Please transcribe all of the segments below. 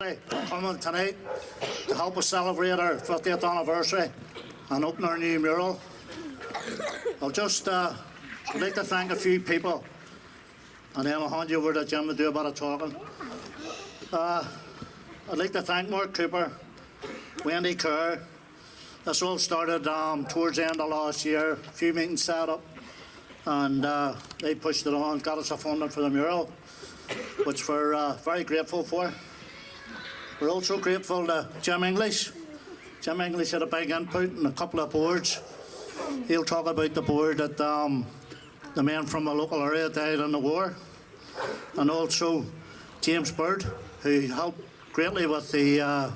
everybody coming tonight to help us celebrate our 50th anniversary and open our new mural. I'll just like to thank a few people, and then I'll hand you over to Jim to do a bit of talking. I'd like to thank Mark Cooper, Wendy Kerr. This all started towards the end of last year, a few meetings set up, and they pushed it on, got us a funding for the mural, which we're very grateful for. We're also grateful to Jim English. Jim English had a big input and a couple of boards. He'll talk about the board that the men from the local area died in the war, and also James Bird, who helped greatly with the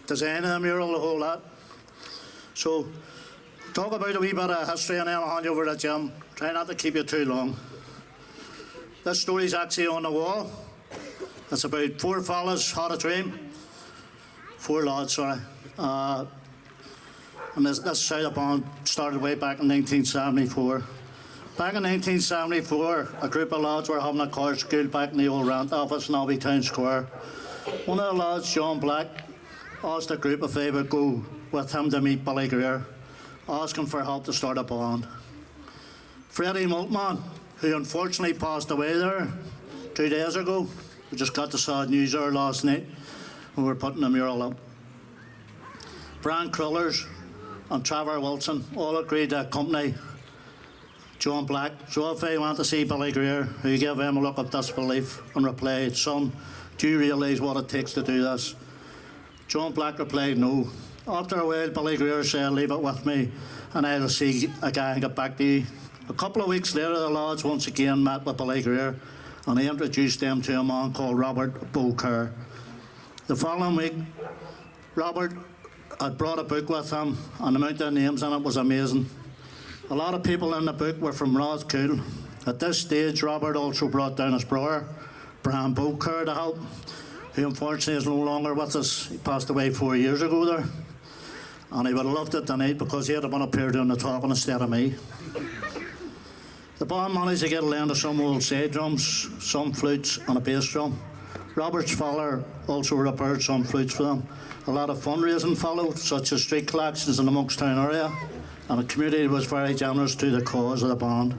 design of the mural, the whole lot. So, talk about a wee bit of history and then I'll hand you over to Jim. Try not to keep you too long. This story's actually on the wall. It's about four fellas had a dream. Four lads, sorry. And this is how the band started way back in 1974. Back in 1974, a group of lads were having a card school back in the old rent office in Abbey Town Square. One of the lads, John Black, asked the group if they would go with him to meet Billy Greer, asking for help to start a band. Freddie Maltman, who unfortunately passed away there 2 days ago, we just got the sad news there last night when we were putting the mural up. Brian Crullers and Trevor Wilson all agreed to accompany John Black. So if they went to see Billy Greer, who gave him a look of disbelief and replied, "Son, do you realise what it takes to do this?" John Black replied, "No." After a while, Billy Greer said, "Leave it with me and I'll see a guy and get back to you." A couple of weeks later, the lads once again met with Billy Greer and he introduced them to a man called Robert Beaucaire. The following week, Robert had brought a book with him and the amount of names in it was amazing. A lot of people in the book were from Rathcoole. At this stage, Robert also brought down his brother, Brian Beaucaire, to help, who unfortunately is no longer with us. He passed away 4 years ago there. And he would have loved it tonight because he had been up here doing the talking instead of me. The band managed to get a lend of some old side drums, some flutes and a bass drum. Robert's father also repaired some flutes for them. A lot of fundraising followed, such as street collections in the Monkstown area, and the community was very generous to the cause of the band.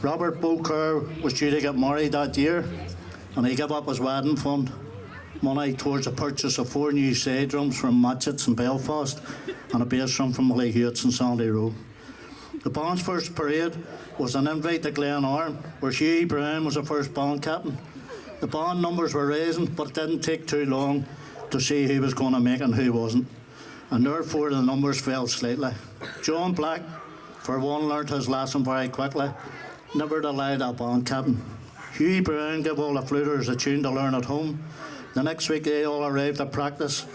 Robert Beaucaire was due to get married that year, and he gave up his wedding fund money towards the purchase of 4 new side drums from Matchett's in Belfast and a bass drum from Willie Hewitts in Sandy Row. The band's first parade was an invite to Glenarm, where Hughie Brown was the first band captain. The band numbers were rising, but it didn't take too long to see who was going to make it and who wasn't, and therefore the numbers fell slightly. John Black, for one, learnt his lesson very quickly, never allowed a band captain. Hughie Brown gave all the fluters a tune to learn at home. The next week they all arrived at practice,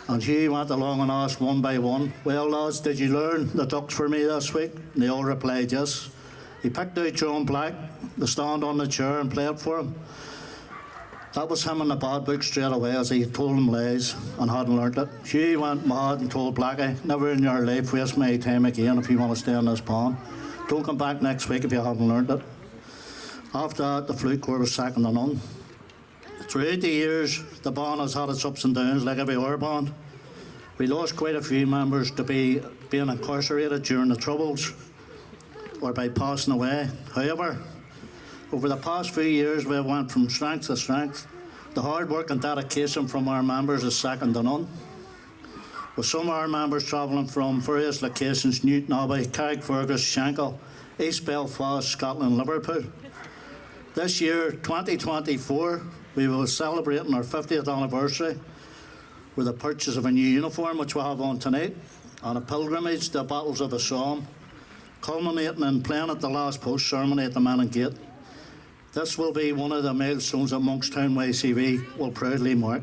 and Hughie went along and asked one by one, "Well lads, did you learn the ducks for me this week?" And they all replied yes. He picked out John Black to stand on the chair and play it for him. That was him in the bad book straight away, as he told him lies and hadn't learnt it. Hughie went mad and told Blackie, "Never in your life waste my time again if you want to stay in this band. Don't come back next week if you haven't learnt it." After that, the flute corps was second to none. Throughout the years, the band has had its ups and downs like every other band. We lost quite a few members to being incarcerated during the Troubles or by passing away. However, over the past few years, we have went from strength to strength. The hard work and dedication from our members is second to none, with some of our members travelling from various locations: Newton Abbey, Carrickfergus, Shankill, East Belfast, Scotland, Liverpool. This year, 2024, we will be celebrating our 50th anniversary with the purchase of a new uniform, which we have on tonight, and a pilgrimage to the Battles of the Somme, culminating in playing at the last post ceremony at the Manning Gate. This will be one of the milestones that Monkstown YCV will proudly mark.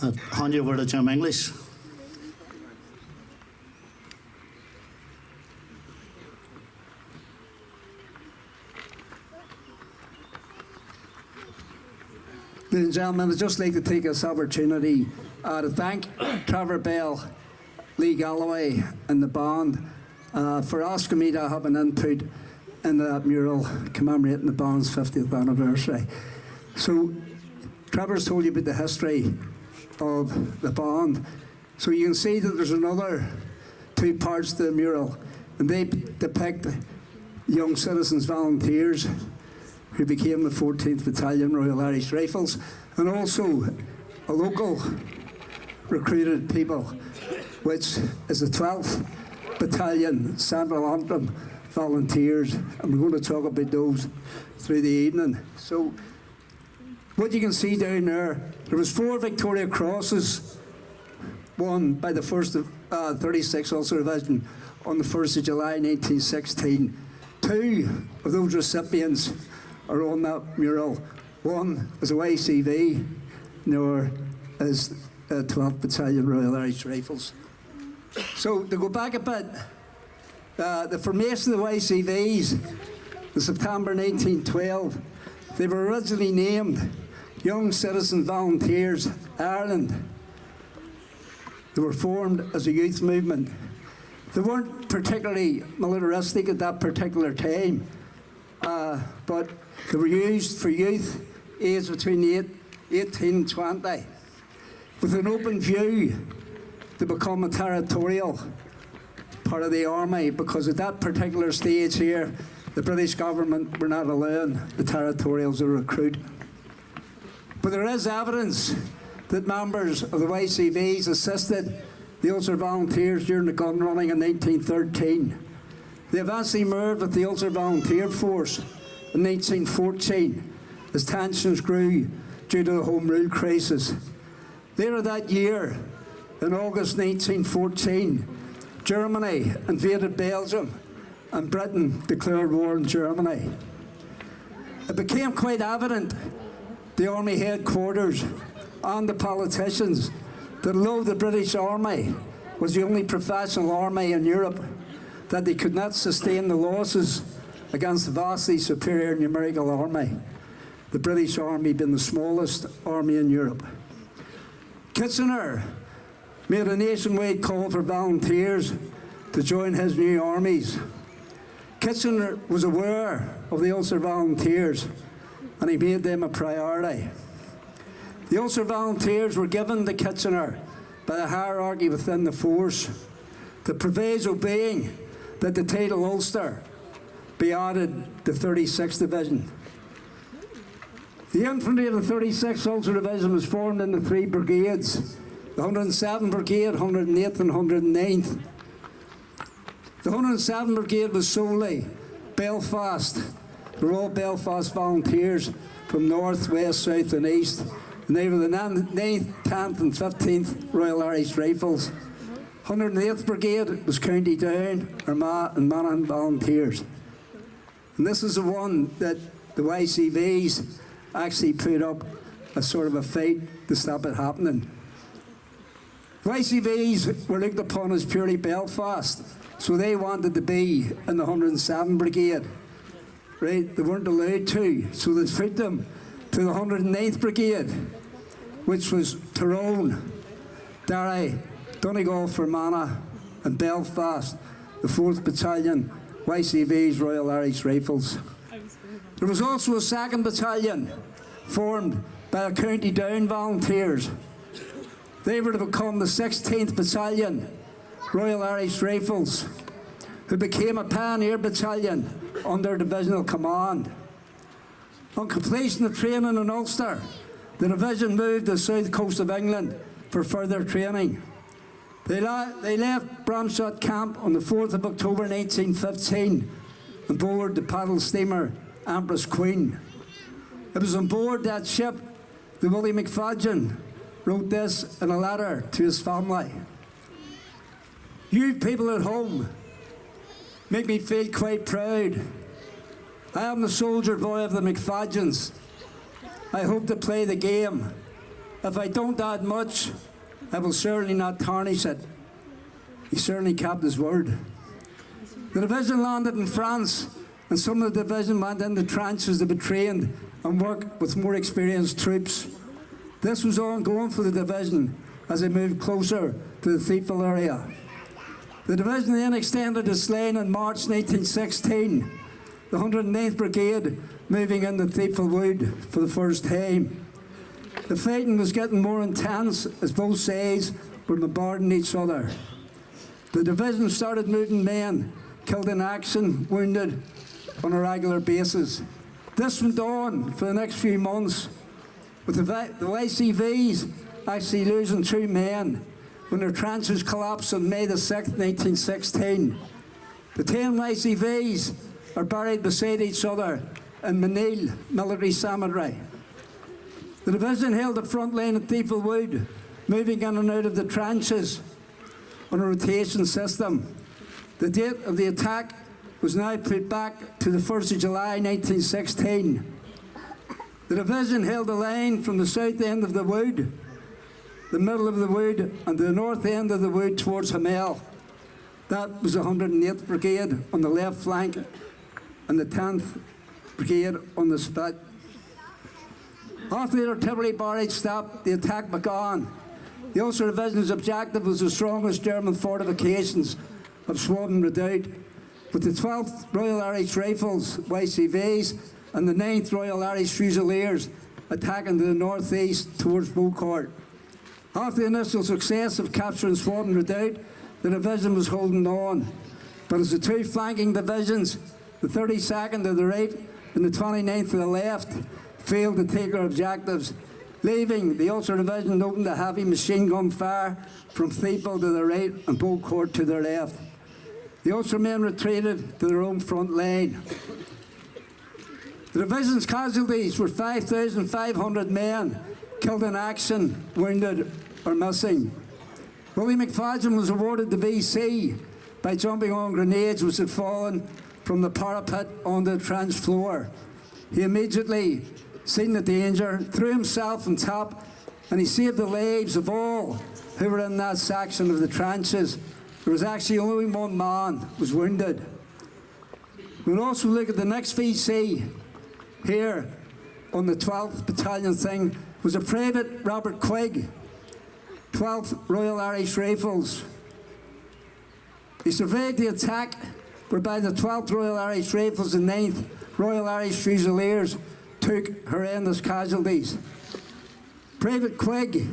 I'll hand you over to Jim English. Ladies and gentlemen, I'd just like to take this opportunity to thank Trevor Bell, Lee Galloway and the band for asking me to have an input in that mural commemorating the band's 50th anniversary. So Trevor's told you about the history of the band. So you can see that there's another two parts to the mural, and they depict young citizens volunteers who became the 14th Battalion Royal Irish Rifles, and also a local recruited people, which is the 12th Battalion Central Antrim volunteers, and we're going to talk about those through the evening. So what you can see down there was 4 Victoria Crosses won by the 1st of 36th Ulster Division on the 1st of July 1916. 2 of those recipients are on that mural. One is a YCV, and the other is 12th Battalion Royal Irish Rifles. So to go back a bit, the formation of the YCVs in September 1912, they were originally named Young Citizen Volunteers Ireland. They were formed as a youth movement. They weren't particularly militaristic at that particular time, but they were used for youth aged between 18 and 20, with an open view to become a territorial part of the army, because at that particular stage here, the British government were not allowing the territorials to recruit. But there is evidence that members of the YCVs assisted the Ulster Volunteers during the gun running in 1913. They eventually moved with the Ulster Volunteer Force in 1914 as tensions grew due to the Home Rule crisis. Later that year, in August 1914, Germany invaded Belgium and Britain declared war on Germany. It became quite evident, the army headquarters and the politicians, that although the British Army was the only professional army in Europe, that they could not sustain the losses against the vastly superior numerical army, the British Army being the smallest army in Europe. Kitchener made a nationwide call for volunteers to join his new armies. Kitchener was aware of the Ulster Volunteers, and he made them a priority. The Ulster Volunteers were given to Kitchener by the hierarchy within the force, the proviso being that the title Ulster be added to 36th Division. The infantry of the 36th Ulster Division was formed into 3 brigades, the 107th Brigade, 108th and 109th. The 107th Brigade was solely Belfast. They were all Belfast volunteers from north, west, south and east. And they were the 9th, 10th and 15th Royal Irish Rifles. 108th Brigade was County Down, Armagh and Monaghan volunteers. And this is the one that the YCVs actually put up a sort of a fight to stop it happening. YCVs were looked upon as purely Belfast, so they wanted to be in the 107th Brigade. Right? They weren't allowed to, so they put them to the 109th Brigade, which was Tyrone, Derry, Donegal, Fermanagh and Belfast, the 4th Battalion, YCV's Royal Irish Rifles. There was also a 2nd Battalion formed by the County Down volunteers. They were to become the 16th Battalion, Royal Irish Rifles, who became a pioneer battalion under divisional command. On completion of training in Ulster, the division moved to the south coast of England for further training. They left Bramshot Camp on the 4th of October 1915 on board the paddle steamer Empress Queen. It was on board that ship that Willie McFadden wrote this in a letter to his family. You people at home make me feel quite proud. I am the soldier boy of the McFadgens. I hope to play the game. If I don't add much, I will certainly not tarnish it. He certainly kept his word. The division landed in France, and some of the division went into trenches to be trained and work with more experienced troops. This was ongoing for the division as they moved closer to the Thiepval area. The division then extended to Slane in March 1916, the 109th Brigade moving into Thiepval Wood for the first time. The fighting was getting more intense as both sides were bombarding each other. The division started moving men, killed in action, wounded on a regular basis. This went on for the next few months, with the YCVs actually losing 2 men when their trenches collapsed on May the 6th, 1916. The 10 YCVs are buried beside each other in Menil Military Cemetery. The division held the front line at Deeple Wood, moving in and out of the trenches on a rotation system. The date of the attack was now put back to the 1st of July 1916. The division held the line from the south end of the wood, the middle of the wood, and the north end of the wood towards Hamel. That was the 108th Brigade on the left flank and the 10th Brigade on the spit. After the artillery barrage stopped, the attack began. The Ulster Division's objective was the strongest German fortifications of Swabden Redoubt, with the 12th Royal Irish Rifles, YCVs, and the 9th Royal Irish Fusiliers attacking to the northeast towards Beaucourt. After the initial success of capturing Swabden Redoubt, the division was holding on. But as the 2 flanking divisions, the 32nd to the right and the 29th to the left, failed to take their objectives, leaving the Ulster Division open to heavy machine gun fire from Thiepval to the right and Beaucourt to the left. The Ulster men retreated to their own front line. The division's casualties were 5,500 men, killed in action, wounded or missing. Willie McFadden was awarded the VC by jumping on grenades which had fallen from the parapet on the trench floor. He immediately seen the danger, threw himself on top, and he saved the lives of all who were in that section of the trenches. There was actually only 1 man who was wounded. We'll also look at the next VC here on the 12th Battalion thing was a Private Robert Quigg, 12th Royal Irish Rifles. He surveyed the attack whereby the 12th Royal Irish Rifles and 9th Royal Irish Fusiliers took horrendous casualties. Private Quigg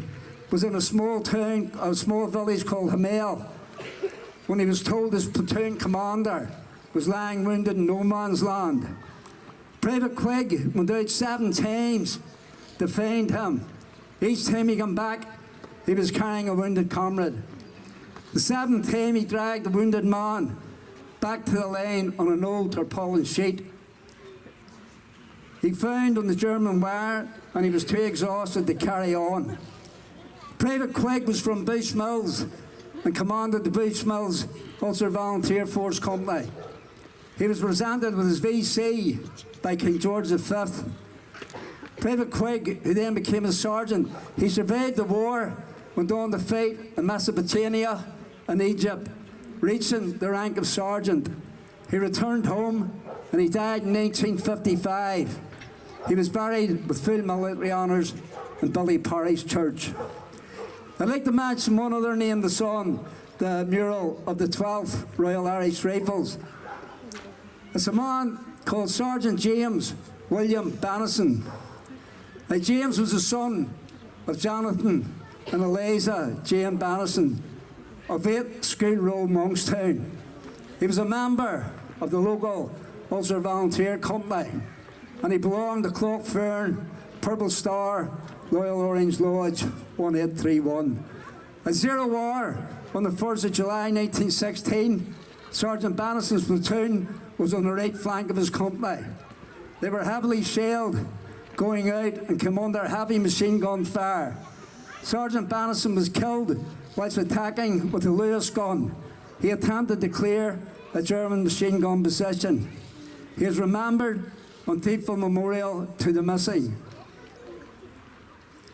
was in a small town, a small village called Hamel, when he was told his platoon commander was lying wounded in no man's land. Private Quigg went out 7 times to find him. Each time he came back, he was carrying a wounded comrade. The 7th time he dragged the wounded man back to the line on an old tarpaulin sheet. He found on the German wire and he was too exhausted to carry on. Private Quigg was from Bushmills and commanded the Bushmills Ulster Volunteer Force Company. He was presented with his VC by King George V. Private Quigg, who then became a sergeant, he survived the war, went on to fight in Mesopotamia and Egypt, reaching the rank of sergeant. He returned home and he died in 1955. He was buried with full military honours in Billy Parish Church. I'd like to mention one other name that's on the mural of the 12th Royal Irish Rifles. It's a man called Sergeant James William Bannison. Now, James was the son of Jonathan and Eliza Jane Bannison of 8 School Road, Monkstown. He was a member of the local Ulster Volunteer Company, and he belonged to Clockfern, Purple Star, Royal Orange Lodge 1831. At 0 hour on the 1st of July 1916, Sergeant Bannison's platoon was on the right flank of his company. They were heavily shelled going out and came under heavy machine gun fire. Sergeant Bannison was killed whilst attacking with a Lewis gun. He attempted to clear a German machine gun position. He is remembered on Thiepval Memorial to the missing.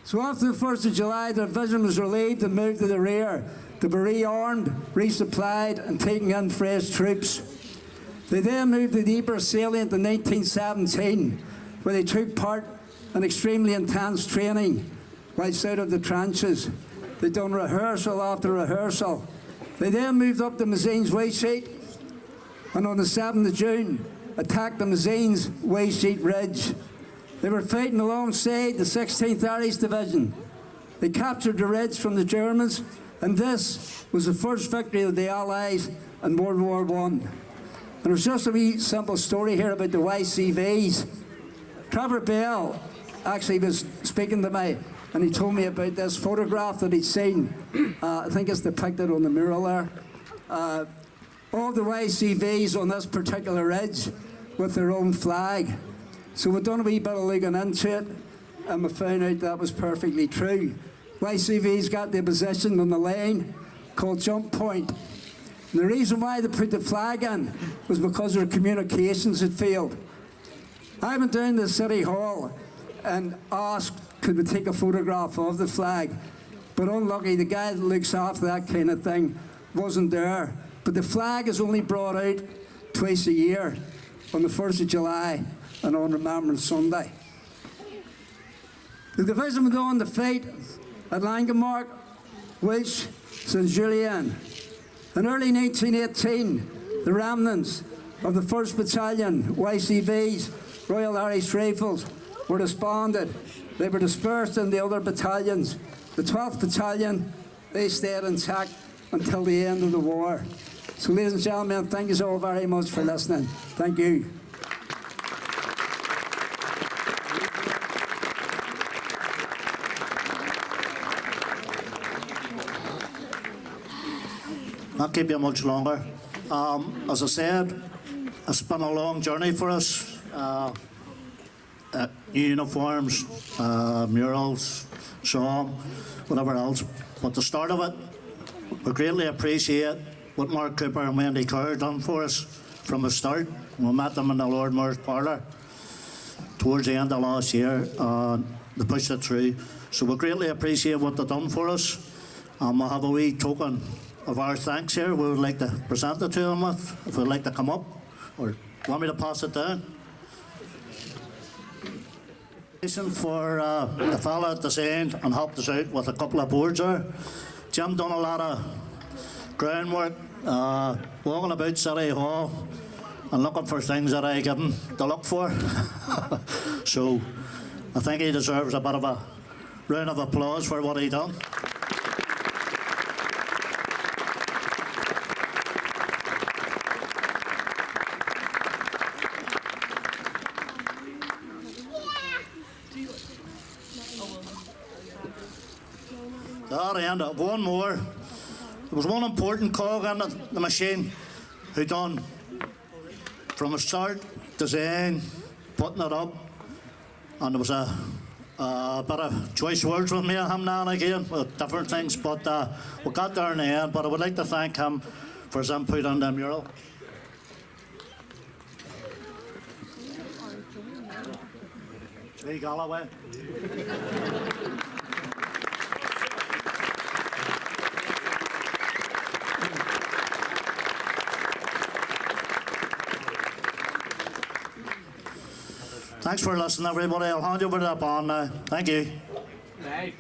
So after the 1st of July, the division was relieved and moved to the rear to be rearmed, resupplied and taking in fresh troops. They then moved to the Ypres salient in 1917, where they took part in extremely intense training whilst out of the trenches. They'd done rehearsal after rehearsal. They then moved up to Mazine's way sheet, and on the 7th of June, attacked the Mazine's way sheet ridge. They were fighting alongside the 16th Irish Division. They captured the Ridge from the Germans, and this was the first victory of the Allies in World War I. And there's just a wee simple story here about the YCVs. Trevor Bell actually was speaking to me, and he told me about this photograph that he'd seen. I think it's depicted on the mural there. All the YCVs on this particular ridge with their own flag. So we've done a wee bit of looking into it, and we found out that was perfectly true. YCV's got their position on the line called Jump Point. And the reason why they put the flag in was because their communications had failed. I went down to the City Hall and asked, could we take a photograph of the flag? But unlucky, the guy that looks after that kind of thing wasn't there. But the flag is only brought out twice a year, on the 1st of July and on Remembrance Sunday. The division went on to fight at Langemarck, Wiltsh, St. Julien. In early 1918, the remnants of the 1st Battalion, YCVs, Royal Irish Rifles, were disbanded. They were dispersed in the other battalions. The 12th Battalion, they stayed intact until the end of the war. So, ladies and gentlemen, thank you all very much for listening. Thank you. Not keep you much longer. As I said, it's been a long journey for us. Uniforms, murals, song, whatever else. But the start of it, we greatly appreciate what Mark Cooper and Wendy Kerr done for us from the start. We met them in the Lord Mayor's parlour towards the end of last year. They pushed it through. So we greatly appreciate what they've done for us. We'll have a wee token of our thanks here. We would like to present it to them with, if they'd like to come up, or want me to pass it down. For the fella at this end and helped us out with a couple of boards there. Jim done a lot of groundwork, walking about City Hall and looking for things that I get him to look for. So I think he deserves a bit of a round of applause for what he done. One more. There was one important cog in the machine who done from the start, design, putting it up, and there was a bit of choice words with me and him now and again with different things, but we got there in the end. But I would like to thank him for his input on the mural. Lee Galloway. Thanks for listening, everybody. I'll hand you over to the band now. Thank you. Right.